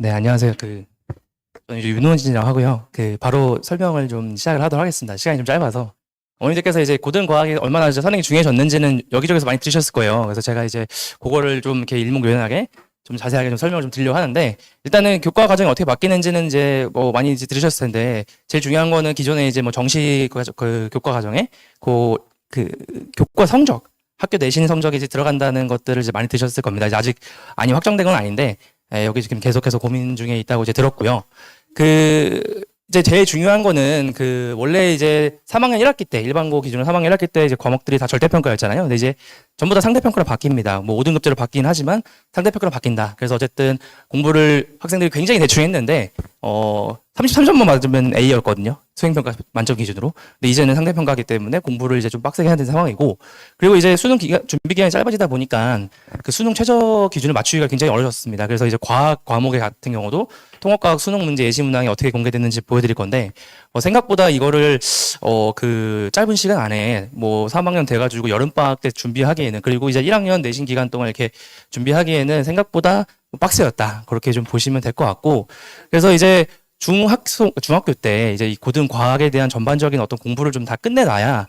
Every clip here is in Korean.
네, 안녕하세요. 저는 이제 윤호진이라고 하고요. 바로 설명을 좀 시작을 하도록 하겠습니다. 시간이 좀 짧아서. 어머니들께서 이제 고등과학이 얼마나 이제 선행이 중요해졌는지는 여기저기서 많이 들으셨을 거예요. 그래서 제가 이제 그거를 좀 이렇게 일목요연하게 좀 자세하게 좀 설명을 좀 드리려고 하는데, 일단은 교과 과정이 어떻게 바뀌는지는 이제 뭐 많이 이제 들으셨을 텐데, 제일 중요한 거는 기존에 이제 뭐 정시 교과 과정에 그 교과 성적, 학교 내신 성적이 이제 들어간다는 것들을 이제 많이 들으셨을 겁니다. 이제 아직 많이 확정된 건 아닌데, 여기 지금 계속해서 고민 중에 있다고 이제 들었고요. 이제 제일 중요한 거는 원래 이제 3학년 1학기 때, 일반고 기준으로 3학년 1학기 때 이제 과목들이 다 절대평가였잖아요. 근데 이제 전부 다 상대평가로 바뀝니다. 뭐 5등급제로 바뀌긴 하지만 상대평가로 바뀐다. 그래서 어쨌든 공부를 학생들이 굉장히 대충 했는데, 33점만 맞으면 A였거든요. 수행평가 만점 기준으로. 근데 이제는 상대평가이기 때문에 공부를 이제 좀 빡세게 해야 되는 상황이고, 그리고 이제 준비 기간이 짧아지다 보니까 그 수능 최저 기준을 맞추기가 굉장히 어려졌습니다. 그래서 이제 과학 과목의 같은 경우도 통합과학 수능 문제 예시 문항이 어떻게 공개됐는지 보여드릴 건데, 생각보다 이거를 그 짧은 시간 안에 뭐 3학년 돼가지고 여름방학 때 준비하기에는, 그리고 이제 1학년 내신 기간 동안 이렇게 준비하기에는 생각보다 빡세였다. 그렇게 좀 보시면 될 것 같고, 그래서 이제 중학교 때 이제 이 고등 과학에 대한 전반적인 어떤 공부를 좀 다 끝내놔야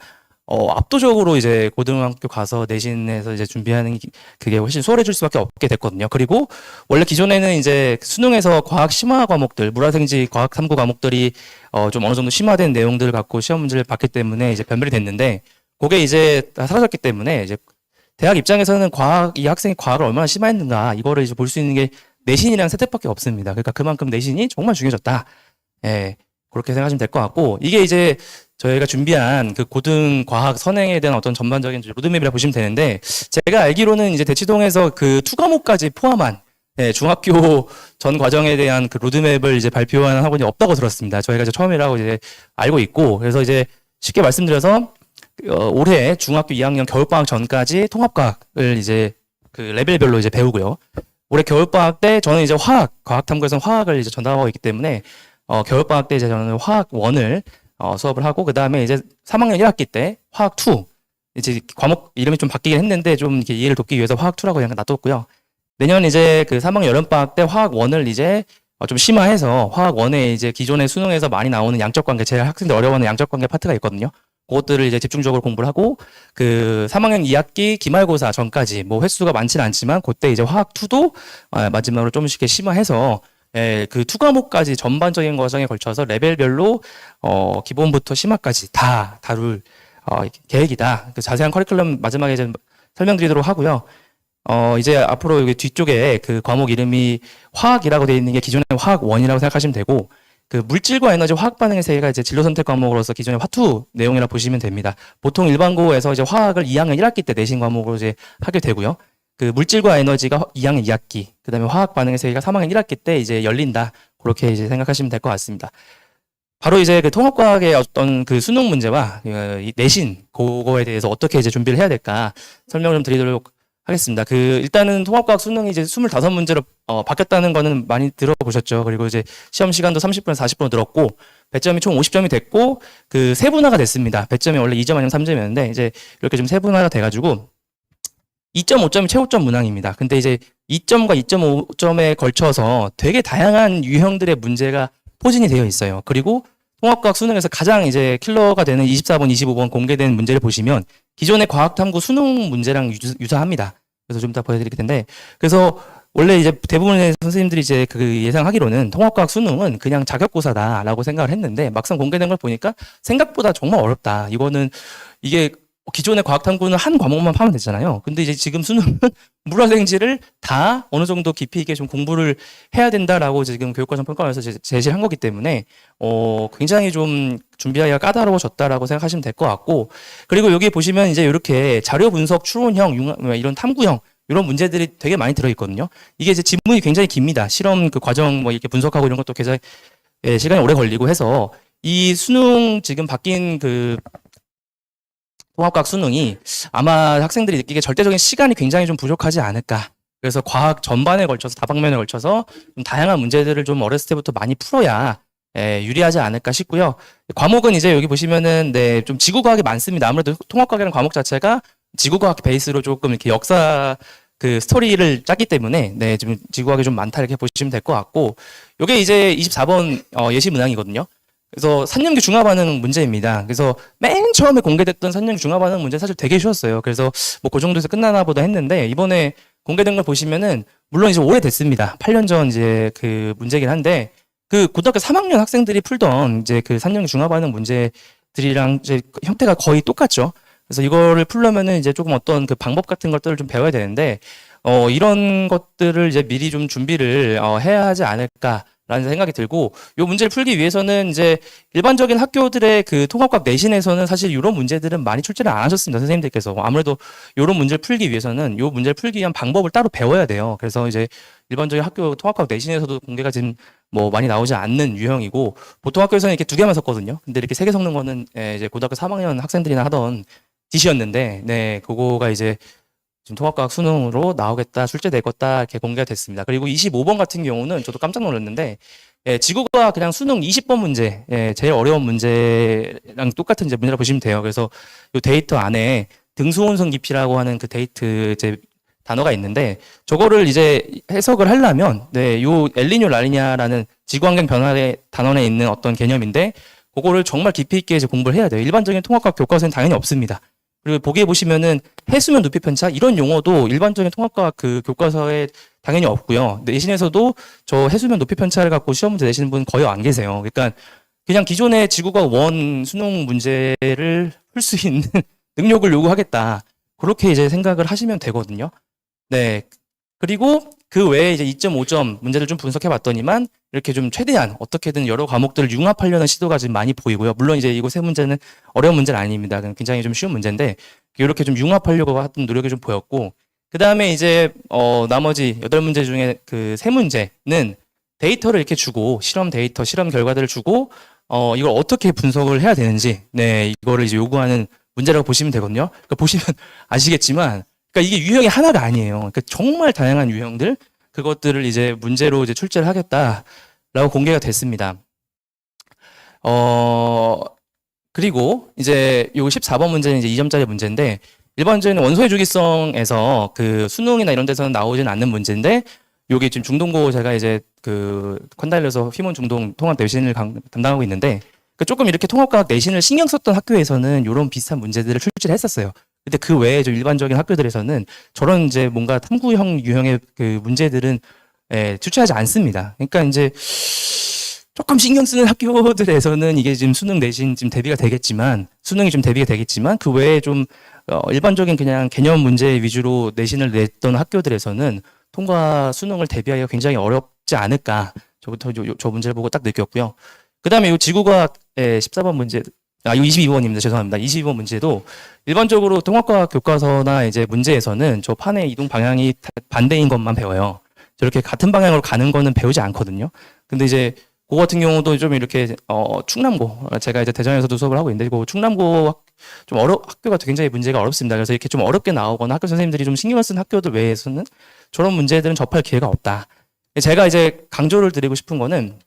압도적으로 이제 고등학교 가서 내신에서 이제 준비하는 그게 훨씬 수월해질 수밖에 없게 됐거든요. 그리고 원래 기존에는 이제 수능에서 과학 심화 과목들, 물화생지 과학 탐구 과목들이 좀 어느 정도 심화된 내용들을 갖고 시험 문제를 봤기 때문에 이제 변별이 됐는데, 그게 이제 다 사라졌기 때문에 이제 대학 입장에서는 이 학생이 과학을 얼마나 심화했는가, 이거를 이제 볼 수 있는 게 내신이라는 세택밖에 없습니다. 그러니까 그만큼 내신이 정말 중요해졌다. 예, 그렇게 생각하시면 될 것 같고, 이게 이제 저희가 준비한 그 고등 과학 선행에 대한 어떤 전반적인 로드맵이라 보시면 되는데, 제가 알기로는 이제 대치동에서 그 투과목까지 포함한 중학교 전 과정에 대한 그 로드맵을 이제 발표하는 학원이 없다고 들었습니다. 저희가 이제 처음이라고 이제 알고 있고, 그래서 이제 쉽게 말씀드려서 올해 중학교 2학년 겨울방학 전까지 통합과학을 이제 그 레벨별로 이제 배우고요. 올해 겨울방학 때 저는 이제 과학탐구에서는 화학을 이제 전담하고 있기 때문에 겨울방학 때 이제 저는 화학 1을 수업을 하고, 그 다음에 이제 3학년 1학기 때 화학 2, 이제 과목 이름이 좀 바뀌긴 했는데 좀 이렇게 이해를 돕기 위해서 화학 2라고 그냥 놔뒀고요. 내년 이제 그 3학년 여름방학 때 화학 1을 이제 좀 심화해서 화학 1에 이제 기존의 수능에서 많이 나오는 양적관계, 제가 학생들 어려워하는 양적관계 파트가 있거든요. 그것들을 이제 집중적으로 공부를 하고, 그 3학년 2학기 기말고사 전까지 뭐 횟수가 많지는 않지만 그때 이제 화학 2도 마지막으로 좀씩 심화해서 그 투 과목까지 전반적인 과정에 걸쳐서 레벨별로 기본부터 심화까지 다 다룰 계획이다. 그 자세한 커리큘럼 마지막에 이제 설명드리도록 하고요. 이제 앞으로 여기 뒤쪽에 그 과목 이름이 화학이라고 되어 있는 게 기존의 화학 1이라고 생각하시면 되고, 그 물질과 에너지 화학 반응의 세계가 이제 진로 선택 과목으로서 기존의 화투 내용이라 보시면 됩니다. 보통 일반고에서 이제 화학을 2학년 1학기 때 내신 과목으로 이제 하게 되고요. 그 물질과 에너지가 2학년 2학기, 그다음에 화학 반응의 세계가 3학년 1학기 때 이제 열린다. 그렇게 이제 생각하시면 될 것 같습니다. 바로 이제 그 통합과학의 어떤 그 수능 문제와 이 내신 그거에 대해서 어떻게 이제 준비를 해야 될까 설명을 좀 드리도록 하겠습니다. 일단은 통합과학 수능이 이제 25문제로 바뀌었다는 거는 많이 들어보셨죠. 그리고 이제 시험 시간도 30분에서 40분 늘었고, 배점이 총 50점이 됐고, 그 세분화가 됐습니다. 배점이 원래 2점 아니면 3점이었는데, 이제 이렇게 좀 세분화가 돼가지고, 2.5점이 최고점 문항입니다. 근데 이제 2점과 2.5점에 걸쳐서 되게 다양한 유형들의 문제가 포진이 되어 있어요. 그리고 통합과학 수능에서 가장 이제 킬러가 되는 24번, 25번 공개된 문제를 보시면 기존의 과학탐구 수능 문제랑 유사합니다. 그래서 좀 이따 보여드릴 텐데, 그래서 원래 이제 대부분의 선생님들이 이제 그 예상하기로는 통합과학 수능은 그냥 자격고사다라고 생각을 했는데, 막상 공개된 걸 보니까 생각보다 정말 어렵다. 이게 기존의 과학탐구는 한 과목만 파면 되잖아요. 근데 이제 지금 수능은 물화생지를 다 어느 정도 깊이 있게 좀 공부를 해야 된다라고 지금 교육과정 평가원에서 제시를 한 거기 때문에 굉장히 좀 준비하기가 까다로워졌다라고 생각하시면 될 것 같고, 그리고 여기 보시면 이제 이렇게 자료 분석, 추론형, 이런 탐구형 이런 문제들이 되게 많이 들어있거든요. 이게 이제 지문이 굉장히 깁니다. 실험 그 과정 뭐 이렇게 분석하고 이런 것도 굉장히 시간이 오래 걸리고 해서, 이 수능 지금 바뀐 그 통합과학 수능이 아마 학생들이 느끼기에 절대적인 시간이 굉장히 좀 부족하지 않을까. 그래서 과학 전반에 걸쳐서 다방면에 걸쳐서 좀 다양한 문제들을 좀 어렸을 때부터 많이 풀어야 유리하지 않을까 싶고요. 과목은 이제 여기 보시면은 좀 지구과학이 많습니다. 아무래도 통합과학이라는 과목 자체가 지구과학 베이스로 조금 이렇게 역사 그 스토리를 짰기 때문에 네, 좀 지구과학이 좀 많다 이렇게 보시면 될 것 같고 요게 이제 24번 예시 문항이거든요. 그래서 산염기 중화 반응 문제입니다. 그래서 맨 처음에 공개됐던 산염기 중화 반응 문제 사실 되게 쉬웠어요. 그래서 뭐 그 정도에서 끝나나 보다 했는데 이번에 공개된 걸 보시면은 물론 이제 오래됐습니다. 8년 전 이제 그 문제긴 한데 그 고등학교 3학년 학생들이 풀던 이제 그 산염기 중화 반응 문제들이랑 이제 형태가 거의 똑같죠. 그래서 이거를 풀려면은 이제 조금 어떤 그 방법 같은 것들을 좀 배워야 되는데 이런 것들을 이제 미리 좀 준비를 해야 하지 않을까라는 생각이 들고 이 문제를 풀기 위해서는 이제 일반적인 학교들의 그 통합과학 내신에서는 사실 이런 문제들은 많이 출제를 안 하셨습니다. 선생님들께서 아무래도 이런 문제를 풀기 위해서는 이 문제를 풀기 위한 방법을 따로 배워야 돼요. 그래서 이제 일반적인 학교 통합과학 내신에서도 공개가 지금 뭐 많이 나오지 않는 유형이고 보통 학교에서는 이렇게 2개만 섞거든요. 근데 이렇게 3개 섞는 거는 이제 고등학교 3학년 학생들이나 하던 짓이었는데, 네, 그거가 이제 지금 통합과학 수능으로 나오겠다, 출제되겠다, 이렇게 공개가 됐습니다. 그리고 25번 같은 경우는 저도 깜짝 놀랐는데, 지구가 그냥 수능 20번 문제, 제일 어려운 문제랑 똑같은 이제 문제라고 보시면 돼요. 그래서 이 데이터 안에 등수온선 깊이라고 하는 그 데이트 이제 단어가 있는데, 저거를 이제 해석을 하려면, 네, 요 엘니뇨 라니냐라는 지구환경 변화의 단원에 있는 어떤 개념인데, 그거를 정말 깊이 있게 이제 공부를 해야 돼요. 일반적인 통합과학 교과서에는 당연히 없습니다. 그리고 보기에 보시면은 해수면 높이 편차 이런 용어도 일반적인 통합과학 그 교과서에 당연히 없고요. 내신에서도 저 해수면 높이 편차를 갖고 시험 문제 내시는 분 거의 안 계세요. 그러니까 그냥 기존의 지구과 원 수능 문제를 풀 수 있는 능력을 요구하겠다. 그렇게 이제 생각을 하시면 되거든요. 네. 그리고 그 외에 이제 2.5점 문제를 좀 분석해 봤더니만 이렇게 좀 최대한 어떻게든 여러 과목들을 융합하려는 시도가 지금 많이 보이고요. 물론 이제 이거 세 문제는 어려운 문제는 아닙니다. 굉장히 좀 쉬운 문제인데 이렇게 좀 융합하려고 하던 노력이 좀 보였고 그다음에 이제 나머지 8문제 중에 그 3문제는 데이터를 이렇게 주고 실험 데이터, 실험 결과들을 주고 이걸 어떻게 분석을 해야 되는지 네, 이거를 이제 요구하는 문제라고 보시면 되거든요. 그러니까 보시면 아시겠지만 그러니까 이게 유형이 하나가 아니에요. 그러니까 정말 다양한 유형들 그것들을 이제 문제로 이제 출제를 하겠다라고 공개가 됐습니다. 그리고 이제 요 14번 문제는 이제 2점짜리 문제인데 일반적인 원소의 주기성에서 그 수능이나 이런 데서는 나오진 않는 문제인데 요게 지금 중동고 제가 이제 그 컨다일러서 휘몬 중동 통합 내신을 담당하고 있는데 조금 이렇게 통합과학 내신을 신경 썼던 학교에서는 이런 비슷한 문제들을 출제를 했었어요. 근데 그 외에 좀 일반적인 학교들에서는 저런 이제 뭔가 탐구형 유형의 그 문제들은 출제하지 않습니다. 그러니까 이제 조금 신경 쓰는 학교들에서는 이게 지금 수능 내신 지금 대비가 되겠지만 수능이 좀 대비가 되겠지만 그 외에 좀 일반적인 그냥 개념 문제 위주로 내신을 냈던 학교들에서는 통과 수능을 대비하기가 굉장히 어렵지 않을까. 저부터 저 문제를 보고 딱 느꼈고요. 그 다음에 이 지구과학의 14번 문제, 이거 22번입니다. 죄송합니다. 22번 문제도 일반적으로 통합과학 교과서나 이제 문제에서는 저 판의 이동 방향이 반대인 것만 배워요. 저렇게 같은 방향으로 가는 거는 배우지 않거든요. 근데 이제 그 같은 경우도 좀 이렇게 충남고 제가 이제 대전에서도 수업을 하고 있는데 그 충남고 좀 학교가 굉장히 문제가 어렵습니다. 그래서 이렇게 좀 어렵게 나오거나 학교 선생님들이 좀 신경을 쓴 학교들 외에서는 저런 문제들은 접할 기회가 없다. 제가 이제 강조를 드리고 싶은 거는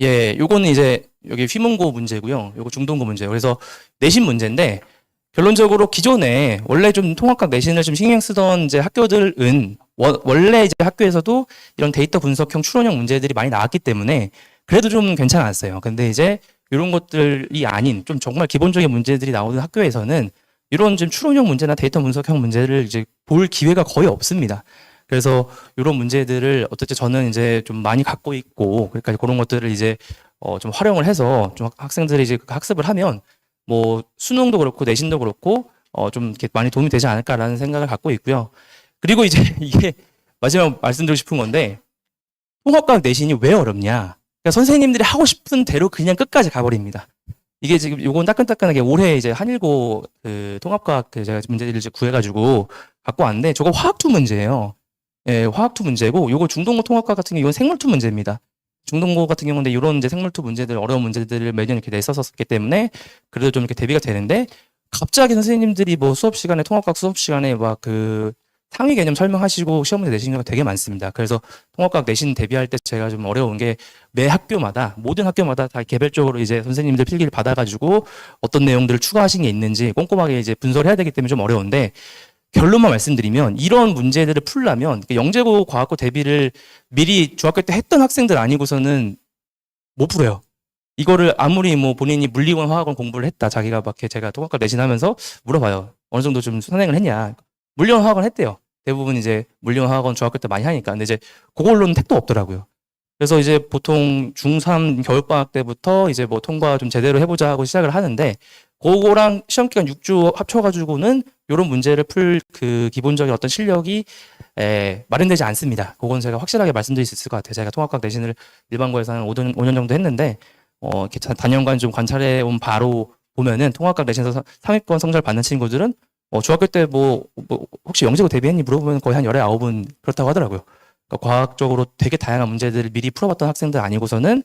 요거는 이제 여기 휘문고 문제고요. 요거 중동고 문제예요. 그래서 내신 문제인데 결론적으로 기존에 원래 좀 통합과학 내신을 좀 신경 쓰던 이제 학교들은 원래 이제 학교에서도 이런 데이터 분석형 추론형 문제들이 많이 나왔기 때문에 그래도 좀 괜찮았어요. 근데 이제 이런 것들이 아닌 좀 정말 기본적인 문제들이 나오는 학교에서는 이런 좀 추론형 문제나 데이터 분석형 문제를 이제 볼 기회가 거의 없습니다. 그래서 이런 문제들을 어떻게 저는 이제 좀 많이 갖고 있고 그러니까 그런 것들을 이제 좀 활용을 해서 좀 학생들이 이제 학습을 하면 뭐 수능도 그렇고 내신도 그렇고 좀 이렇게 많이 도움이 되지 않을까라는 생각을 갖고 있고요. 그리고 이제 이게 마지막 말씀드리고 싶은 건데 통합과학 내신이 왜 어렵냐? 그러니까 선생님들이 하고 싶은 대로 그냥 끝까지 가버립니다. 이게 지금 요건 따끈따끈하게 올해 이제 한일고 그 통합과학 그 제가 문제들을 이제 구해가지고 갖고 왔는데 저거 화학2 문제예요. 예, 화학2 문제고 요거 중동고 통합과학 같은 경우 이건 생물2 문제입니다. 중동고 같은 경우는 이런 이제 생물2 문제들 어려운 문제들을 매년 이렇게 냈었기 때문에 그래도 좀 이렇게 대비가 되는데 갑자기 선생님들이 뭐 수업 시간에 통합과학 수업 시간에 막 그 상위 개념 설명하시고 시험 문제 내시는 경우가 되게 많습니다. 그래서 통합과학 내신 대비할 때 제가 좀 어려운 게 매 학교마다 모든 학교마다 다 개별적으로 이제 선생님들 필기를 받아가지고 어떤 내용들을 추가하신 게 있는지 꼼꼼하게 이제 분석을 해야 되기 때문에 좀 어려운데 결론만 말씀드리면 이런 문제들을 풀려면 영재고 과학고 대비를 미리 중학교 때 했던 학생들 아니고서는 못 풀어요. 이거를 아무리 뭐 본인이 물리원 화학원 공부를 했다 자기가 막 이렇게 제가 통합과 내신하면서 물어봐요. 어느 정도 좀 선행을 했냐. 물리원 화학원 했대요. 대부분 이제 물리원 화학원 중학교 때 많이 하니까. 근데 이제 그걸로는 택도 없더라고요. 그래서 이제 보통 중3 겨울방학 때부터 이제 뭐 통과 좀 제대로 해보자 하고 시작을 하는데 그거랑 시험기간 6주 합쳐가지고는 이런 문제를 풀 그 기본적인 어떤 실력이 마련되지 않습니다. 그건 제가 확실하게 말씀드릴 수 있을 것 같아요. 제가 통합과학 내신을 일반고에서 한 5년 정도 했는데 이렇게 단연간 좀 관찰해온 바로 보면은 통합과학 내신에서 상위권 성적을 받는 친구들은 중학교 때 뭐 혹시 영재고 대비했니 물어보면 거의 한 19은 그렇다고 하더라고요. 그러니까 과학적으로 되게 다양한 문제들을 미리 풀어봤던 학생들 아니고서는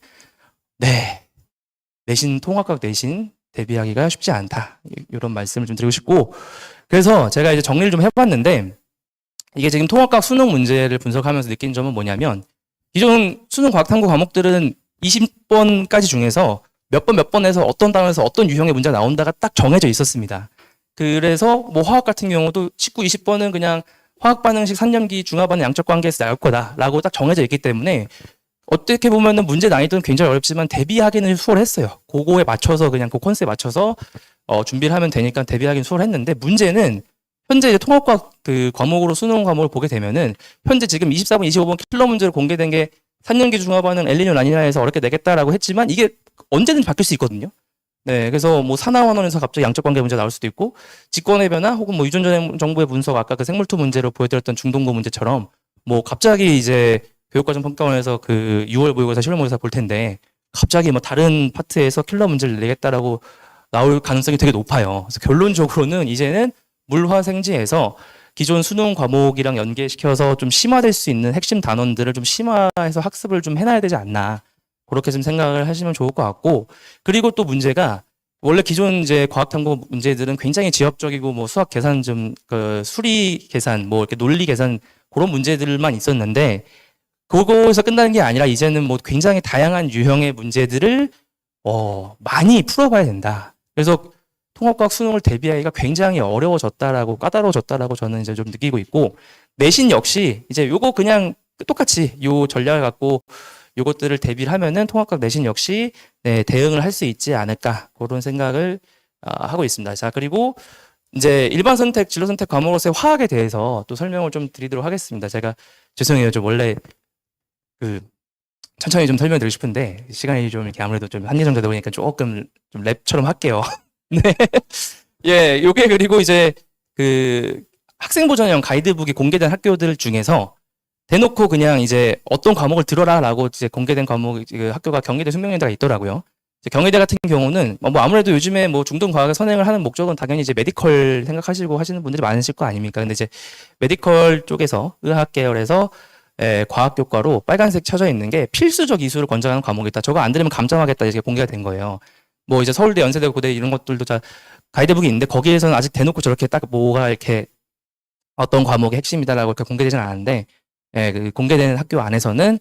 내신 통합과학 내신 대비하기가 쉽지 않다. 이런 말씀을 좀 드리고 싶고 그래서 제가 이제 정리를 좀 해봤는데 이게 지금 통합과학 수능 문제를 분석하면서 느낀 점은 뭐냐면 기존 수능 과학탐구 과목들은 20번까지 중에서 몇 번에서 어떤 단원에서 어떤 유형의 문제가 나온다가 딱 정해져 있었습니다. 그래서 뭐 화학 같은 경우도 19, 20번은 그냥 화학 반응식 3년기 중화반응 양적 관계에서 나올 거다라고 딱 정해져 있기 때문에 어떻게 보면은 문제 난이도는 굉장히 어렵지만 대비하기는 수월했어요. 그거에 맞춰서 그냥 그 컨셉에 맞춰서 준비를 하면 되니까 대비하기는 수월했는데 문제는 현재 이제 통합과학 그 과목으로 수능 과목을 보게 되면은 현재 지금 24번, 25번 킬러 문제로 공개된 게 3년기 중화반응 엘니뇨 라니냐에서 어렵게 내겠다라고 했지만 이게 언제든지 바뀔 수 있거든요. 네, 그래서 뭐 산하원원에서 갑자기 양적 관계 문제 나올 수도 있고 직권의 변화 혹은 뭐 유전자 정보의 분석 아까 그 생물투 문제로 보여드렸던 중동고 문제처럼 뭐 갑자기 이제 교육과정 평가원에서 그 6월 모의고사, 10월 모의고사 볼 텐데 갑자기 뭐 다른 파트에서 킬러 문제를 내겠다라고 나올 가능성이 되게 높아요. 그래서 결론적으로는 이제는 물화생지에서 기존 수능 과목이랑 연계시켜서 좀 심화될 수 있는 핵심 단원들을 좀 심화해서 학습을 좀 해놔야 되지 않나. 그렇게 좀 생각을 하시면 좋을 것 같고 그리고 또 문제가 원래 기존 이제 과학탐구 문제들은 굉장히 지엽적이고 뭐 수학 계산 좀 그 수리 계산 뭐 이렇게 논리 계산 그런 문제들만 있었는데 그거에서 끝나는 게 아니라 이제는 뭐 굉장히 다양한 유형의 문제들을 많이 풀어봐야 된다. 그래서 통합과학 수능을 대비하기가 굉장히 어려워졌다라고 까다로워졌다라고 저는 이제 좀 느끼고 있고 내신 역시 이제 요거 그냥 똑같이 요 전략을 갖고 요것들을 대비를 하면은 통합과학 내신 역시 대응을 할 수 있지 않을까 그런 생각을 하고 있습니다. 자 그리고 이제 일반 선택, 진로 선택 과목으로서의 화학에 대해서 또 설명을 좀 드리도록 하겠습니다. 제가 죄송해요. 좀 원래 그 천천히 좀 설명드리고 싶은데 시간이 좀 이렇게 아무래도 좀 한계정되다 보니까 조금 좀 랩처럼 할게요. 네. 예, 요게 그리고 이제 그 학생보전형 가이드북이 공개된 학교들 중에서 대놓고 그냥 이제 어떤 과목을 들어라라고 이제 공개된 과목 그 학교가 경희대 숙명여대가 있더라고요. 경희대 같은 경우는 뭐 아무래도 요즘에 뭐 중등 과학을 선행을 하는 목적은 당연히 이제 메디컬 생각하시고 하시는 분들이 많으실 거 아닙니까? 근데 이제 메디컬 쪽에서 의학 계열에서 과학 교과로 빨간색 쳐져 있는 게 필수적 이수를 권장하는 과목이 있다. 저거 안 들으면 감점하겠다 이제 공개가 된 거예요. 뭐 이제 서울대, 연세대, 고대 이런 것들도 다 가이드북이 있는데 거기에서는 아직 대놓고 저렇게 딱 뭐가 이렇게 어떤 과목의 핵심이다라고 이렇게 공개되지는 않았는데 그 공개된 학교 안에서는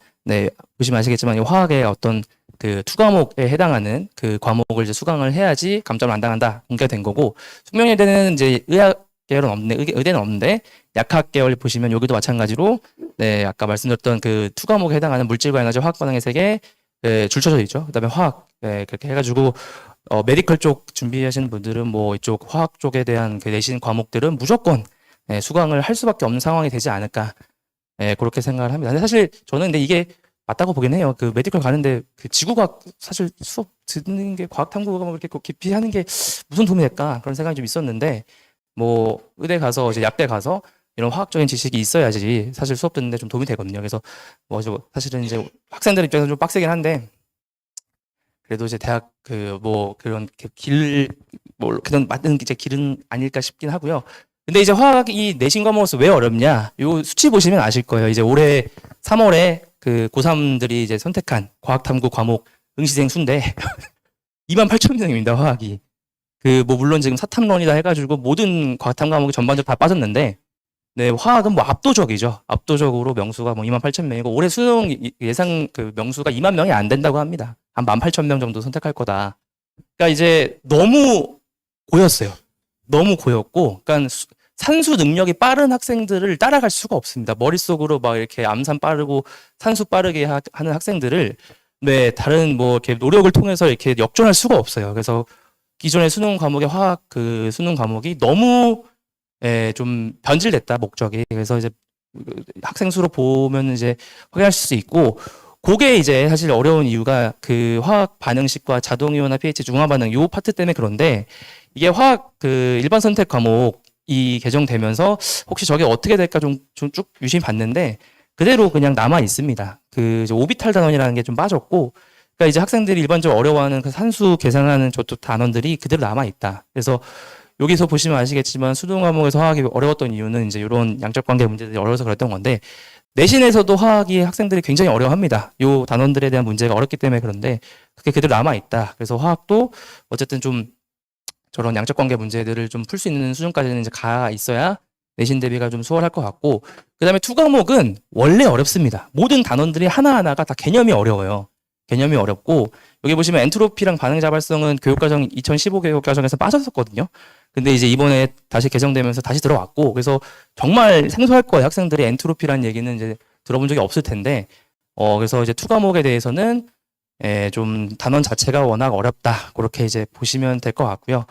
보시면 아시겠지만 이 화학의 어떤 그 투과목에 해당하는 그 과목을 이제 수강을 해야지 감점을 안 당한다 공개가 된 거고 숙명여대는 이제 의학 계열은 없는데 의대는 없는데 약학 계열 보시면 여기도 마찬가지로 아까 말씀드렸던 그 투과목에 해당하는 물질과 에너지 화학 반응의 세계 줄쳐져 있죠. 그다음에 화학 그렇게 해가지고 메디컬 쪽 준비하시는 분들은 뭐 이쪽 화학 쪽에 대한 그 내신 과목들은 무조건 수강을 할 수밖에 없는 상황이 되지 않을까 그렇게 생각을 합니다. 근데 사실 저는 근데 이게 맞다고 보긴 해요. 그 메디컬 가는데 그 지구과학 사실 수업 듣는 게 과학탐구가 뭐 이렇게 깊이 하는 게 무슨 도움이 될까 그런 생각이 좀 있었는데 뭐 의대 가서 이제 약대 가서 이런 화학적인 지식이 있어야지 사실 수업 듣는데 좀 도움이 되거든요. 그래서 뭐 사실은 이제 학생들 입장에서 좀 빡세긴 한데 그래도 이제 대학 그 뭐 그런 뭐 그런 맞는 이제 길은 아닐까 싶긴 하고요. 근데 이제 화학이 내신 과목으로서 왜 어렵냐? 요 수치 보시면 아실 거예요. 이제 올해 3월에 그 고3들이 이제 선택한 과학탐구 과목 응시생 수인데 28,000명입니다. 화학이. 그 뭐 물론 지금 사탐론이다 해가지고 모든 과학탐구 과목이 전반적으로 다 빠졌는데 화학은 뭐 압도적이죠. 압도적으로 명수가 뭐 28,000명이고 올해 수능 예상 그 명수가 2만 명이 안 된다고 합니다. 한 18,000명 정도 선택할 거다. 그러니까 이제 너무 고였어요. 너무 고였고, 그러니까 산수 능력이 빠른 학생들을 따라갈 수가 없습니다. 머릿속으로 막 이렇게 암산 빠르고 산수 빠르게 하는 학생들을 네, 다른 뭐 이렇게 노력을 통해서 이렇게 역전할 수가 없어요. 그래서 기존의 수능 과목의 화학 그 수능 과목이 너무 좀 변질됐다, 목적이. 그래서 이제 학생 수로 보면 이제 확인하실 수 있고, 그게 이제 사실 어려운 이유가 그 화학 반응식과 자동이온화 pH 중화 반응 요 파트 때문에 그런데, 이게 화학 그 일반 선택 과목이 개정되면서 혹시 저게 어떻게 될까 좀 쭉 유심히 봤는데 그대로 그냥 남아 있습니다. 그 이제 오비탈 단원이라는 게 좀 빠졌고, 그러니까 이제 학생들이 일반적으로 어려워하는 그 산수 계산하는 저쪽 단원들이 그대로 남아 있다. 그래서 여기서 보시면 아시겠지만 수능 과목에서 화학이 어려웠던 이유는 이제 이런 양적 관계 문제들이 어려워서 그랬던 건데, 내신에서도 화학이 학생들이 굉장히 어려워합니다. 요 단원들에 대한 문제가 어렵기 때문에. 그런데 그게 그대로 남아 있다. 그래서 화학도 어쨌든 좀 저런 양적 관계 문제들을 좀 풀 수 있는 수준까지는 이제 가 있어야 내신 대비가 좀 수월할 것 같고, 그다음에 투 과목은 원래 어렵습니다. 모든 단원들이 하나하나가 다 개념이 어려워요. 개념이 어렵고, 여기 보시면 엔트로피랑 반응 자발성은 교육과정 2015 교육과정에서 빠졌었거든요. 근데 이제 이번에 다시 개정되면서 다시 들어왔고, 그래서 정말 생소할 거예요. 학생들이 엔트로피라는 얘기는 이제 들어본 적이 없을 텐데, 그래서 이제 투 과목에 대해서는 좀 단원 자체가 워낙 어렵다. 그렇게 이제 보시면 될 것 같고요.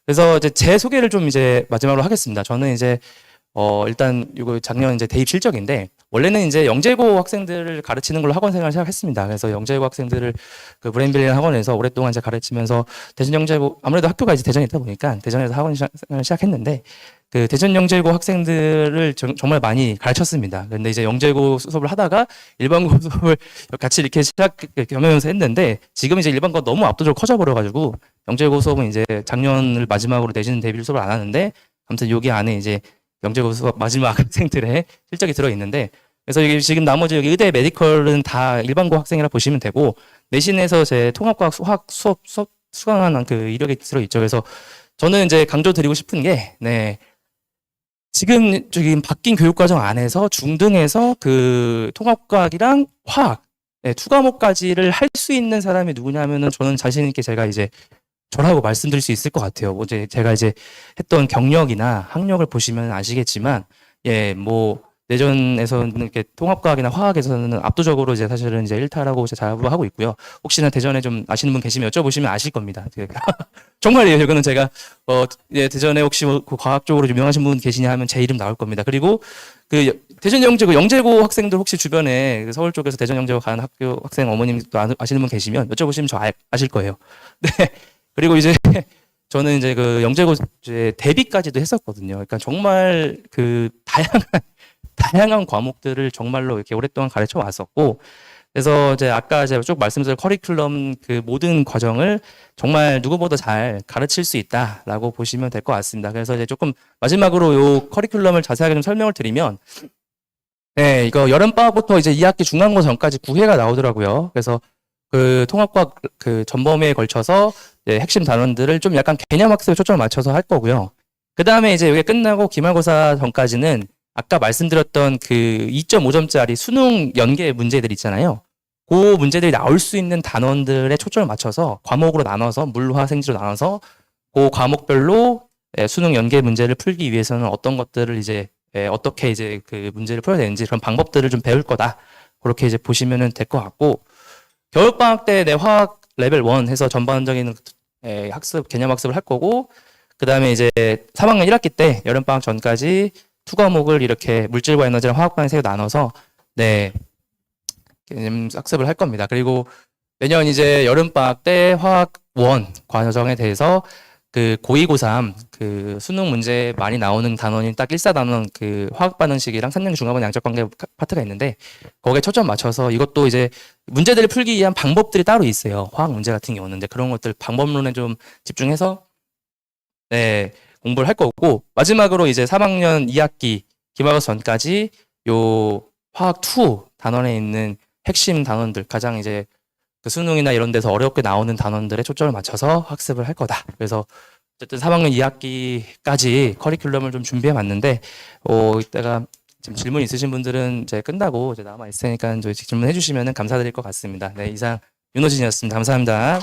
그래서 이제 제 소개를 좀 이제 마지막으로 하겠습니다. 저는 이제 일단 이거 작년 이제 대입 실적인데, 원래는 이제 영재고 학생들을 가르치는 걸로 학원 생활을 시작했습니다. 그래서 영재고 학생들을 그 브레인빌리언 학원에서 오랫동안 이제 가르치면서 대전 영재고, 아무래도 학교가 이제 대전에 있다 보니까 대전에서 학원 생활을 시작했는데, 그 대전 영재고 학생들을 정말 많이 가르쳤습니다. 근데 이제 영재고 수업을 하다가 일반고 수업을 같이 이렇게 겸하면서 했는데, 지금 이제 일반고가 너무 압도적으로 커져버려가지고 영재고 수업은 이제 작년을 마지막으로 내신 대비 수업을 안 하는데, 아무튼 여기 안에 이제 영재고 수업 마지막 학생들의 실적이 들어있는데, 그래서 여기 지금 나머지 여기 의대 메디컬은 다 일반고 학생이라 보시면 되고, 내신에서 제 통합과학 화학 수업 수강한 그 이력이 들어있죠. 그래서 저는 이제 강조드리고 싶은 게, 네, 지금 바뀐 교육과정 안에서 중등에서 그 통합과학이랑 화학, 네, 투 과목까지를 할 수 있는 사람이 누구냐면은 저는 자신 있게 제가 이제 저라고 말씀드릴 수 있을 것 같아요. 이제 제가 이제 했던 경력이나 학력을 보시면 아시겠지만, 예, 뭐 내전에서는 이렇게 통합과학이나 화학에서는 압도적으로 이제 사실은 이제 1타라고 자부하고 있고요. 혹시나 대전에 좀 아시는 분 계시면 여쭤보시면 아실 겁니다. 정말이에요. 이거는 제가 예, 대전에 혹시 그 과학 쪽으로 유명하신 분 계시냐 하면 제 이름 나올 겁니다. 그리고 그 대전 영재고 학생들 혹시 주변에 서울 쪽에서 대전 영재고 가는 학교 학생 어머님도 아시는 분 계시면 여쭤보시면 저 아실 거예요. 네. 그리고 이제 저는 이제 그 영재고 이제 대비까지도 했었거든요. 그러니까 정말 그 다양한 과목들을 정말로 이렇게 오랫동안 가르쳐 왔었고, 그래서 이제 아까 제가 쭉 말씀드린 커리큘럼 그 모든 과정을 정말 누구보다 잘 가르칠 수 있다라고 보시면 될 것 같습니다. 그래서 이제 조금 마지막으로 요 커리큘럼을 자세하게 좀 설명을 드리면, 네, 이거 여름방학부터 이제 2학기 중간고 전까지 9회가 나오더라고요. 그래서 그 통합과학 그 전범위에 걸쳐서 핵심 단원들을 좀 약간 개념 학습에 초점을 맞춰서 할 거고요. 그 다음에 이제 이게 끝나고 기말고사 전까지는 아까 말씀드렸던 그 2.5점짜리 수능 연계 문제들 있잖아요. 그 문제들이 나올 수 있는 단원들의 초점을 맞춰서 과목으로 나눠서 물화 생지로 나눠서 그 과목별로 수능 연계 문제를 풀기 위해서는 어떤 것들을 이제 어떻게 이제 그 문제를 풀어야 되는지 그런 방법들을 좀 배울 거다. 그렇게 이제 보시면 될 것 같고, 겨울방학 때 내 화학 레벨 1 해서 전반적인 학습, 개념 학습을 할 거고, 그 다음에 이제 3학년 1학기 때 여름방학 전까지 투 과목을 이렇게 물질과 에너지랑 화학반에 세 개 나눠서, 네, 개념 학습을 할 겁니다. 그리고 내년 이제 여름방학 때 화학 1 과정에 대해서 그 고2, 고3 그 수능 문제 많이 나오는 단원이 딱 1사단원 그 화학 반응식이랑 3년 중화반 양적 관계 파트가 있는데, 거기에 초점 맞춰서 이것도 이제 문제들을 풀기 위한 방법들이 따로 있어요. 화학 문제 같은 경우는. 근데 그런 것들 방법론에 좀 집중해서 네, 공부를 할 거고, 마지막으로 이제 3학년 2학기 기말고사 전까지 요 화학 2 단원에 있는 핵심 단원들, 가장 이제 그 수능이나 이런 데서 어렵게 나오는 단원들에 초점을 맞춰서 학습을 할 거다. 그래서 어쨌든 3학년 2학기까지 커리큘럼을 좀 준비해 봤는데, 이따가 지금 질문 있으신 분들은 이제 끝나고 이제 남아 있으니까 이제 질문해 주시면 감사드릴 것 같습니다. 네, 이상 윤호진이었습니다. 감사합니다.